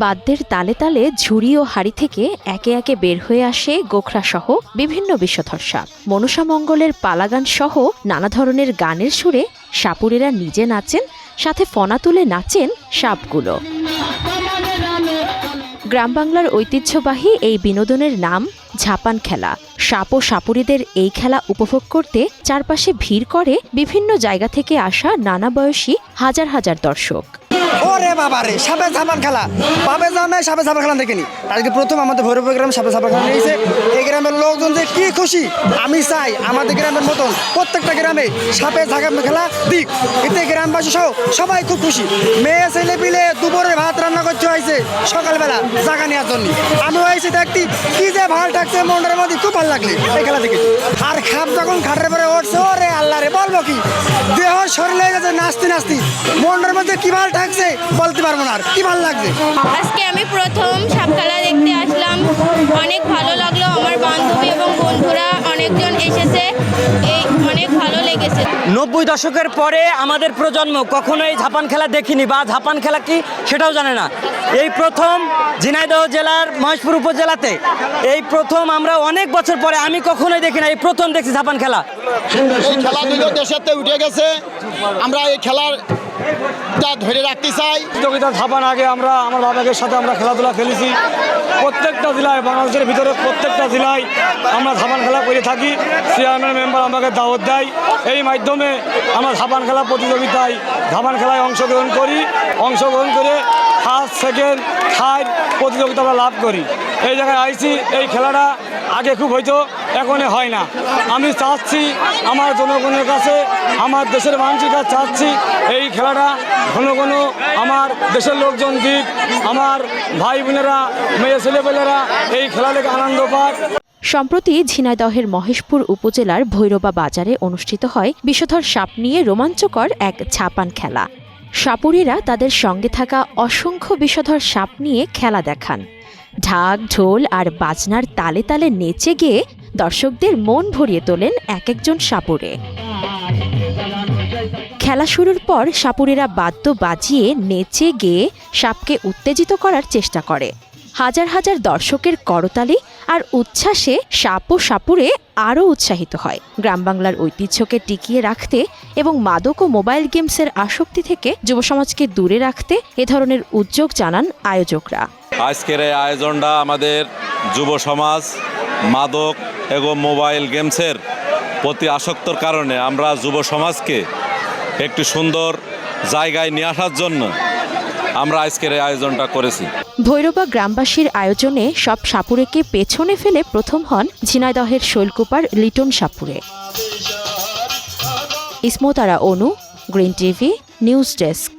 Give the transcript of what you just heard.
বাদ্যের তালে তালে ঝুড়ি ও হাড়ি থেকে একে একে বের হয়ে আসে গোখরাসহ বিভিন্ন বিষধর সাপ। মনসামঙ্গলের পালাগান সহ নানা ধরনের গানের সুরে সাপুরেরা নিজে নাচেন, সাথে ফনা তুলে নাচেন সাপগুলো। গ্রাম বাংলার ঐতিহ্যবাহী এই বিনোদনের নাম ঝাপান খেলা। সাপ ও সাপুরেদের এই খেলা উপভোগ করতে চারপাশে ভিড় করে বিভিন্ন জায়গা থেকে আসা নানা বয়সী হাজার হাজার দর্শক। ওরে বাবা রে, সাপে ঝাপান খেলা পাবে জামে সাপে ঝাপান খেলা দেখিনি। আজকে প্রথম আমাদের ভৈরব গ্রামে সাপে ঝাপান খেলা নিয়েছে। এই গ্রামের লোকজন যে কি খুশি, আমি চাই আমাদের গ্রামের মতন প্রত্যেকটা গ্রামে সাপে ঝাপান খেলা দিক। এতে গ্রামবাসী সহ সবাই খুব খুশি। মেয়ে ছেলে পিলে দুপুরে ভাত রান্না করতে হয়েছে সকালবেলা জাগা নেওয়ার জন্য। আমিও হয়েছি দেখতে কি যে ভাল থাকছে, মনের মধ্যে খুব ভালো লাগলে এই খেলা দেখে। আর খাপ যখন খাটের পরে উঠছে, ওরে আল্লাহ রে বলবো কি, দেহ শরীরে গেছে নাচতে নাচতে, মনের মধ্যে কি ভাল থাকছে বলতে পারবো না। আর কি ভালো লাগছে। আজকে আমি প্রথম সাপ খেলা দেখতে আসলাম, অনেক ভালো লাগলো। আমার বান্ধবী এবং বন্ধুরা অনেকজন এসেছে, এই অনেক ভালো লেগেছে। 90 দশকের পরে আমাদের প্রজন্ম কখনোই ঝাপান খেলা দেখিনি বা ঝাপান খেলা কি সেটাও জানে না। এই প্রথম ঝিনাইদহ জেলার মহেশপুর উপজেলাতে এই প্রথম আমরা অনেক বছর পরে, আমি কখনোই দেখি না, এই প্রথম দেখছি ঝাপান খেলা। এই খেলাধুলো দেশেতে উঠে গেছে, আমরা এই খেলার ধরে রাখতে চাই। প্রতিযোগিতা ঝাপান আগে আমরা আমার বাবাদের সাথে আমরা খেলাধুলা খেলেছি। প্রত্যেকটা জেলায়, বাংলাদেশের ভিতরে প্রত্যেকটা জেলায় আমরা ঝাপান খেলা করে থাকি। চেয়ারম্যান মেম্বার আমাকে দাওয়াত দেয়, এই মাধ্যমে আমরা ঝাপান খেলা প্রতিযোগিতায় ঝাপান খেলায় অংশগ্রহণ করি। অংশগ্রহণ করে ফার্স্ট, সেকেন্ড, থার্ড প্রতিযোগিতা আমরা লাভ করি। এই জায়গায় আইছি, এই খেলাটা আগে খুব হয়তো, এখন হয় না। আমি চাচ্ছি আমার জনগণের কাছে, আমার দেশের মানুষের কাছে চাচ্ছি এই খেলাটা ঘন ঘন আমার দেশের লোকজন দিক, আমার ভাই বোনেরা, মেয়ে ছেলেপেলেরা এই খেলা থেকে আনন্দ পাক। সম্প্রতি ঝিনাইদহের মহেশপুর উপজেলার ভৈরবা বাজারে অনুষ্ঠিত হয় বিষধর সাপ নিয়ে রোমাঞ্চকর এক ঝাপান খেলা। সাপুরেরা তাদের সঙ্গে থাকা অসংখ্য বিষধর সাপ নিয়ে খেলা দেখান। ঢাক, ঢোল আর বাজনার তালে তালে নেচে গিয়ে দর্শকদের মন ভরিয়ে তোলেন এক একজন সাপুরে। খেলা শুরুর পর সাপুরেরা বাদ্য বাজিয়ে নেচে গেয়ে সাপকে উত্তেজিত করার চেষ্টা করে। হাজার হাজার দর্শকের করতালি আর উচ্ছ্বাসে সাপ ও সাপুরে আরও উৎসাহিত হয়। গ্রাম বাংলার ঐতিহ্যকে টিকিয়ে রাখতে এবং মাদক ও মোবাইল গেমসের আসক্তি থেকে যুব সমাজকে দূরে রাখতে এ ধরনের উদ্যোগ জানান আয়োজকরা। আজকের এই আয়োজনটা আমাদের যুব সমাজ মাদক এবং মোবাইল গেমসের প্রতি আসক্তর কারণে আমরা যুব সমাজকে একটি সুন্দর জায়গায় নিয়ে আসার জন্য আমরা আজকের এই আয়োজনটা করেছি। ভৈরবা গ্রামবাসীর আয়োজনে সব সাপুরেকে পেছনে ফেলে প্রথম হন ঝিনাইদহের শৈলকুপার লিটন সাপুরে। ইসমতারা অনু, গ্রিন টিভি নিউজ ডেস্ক।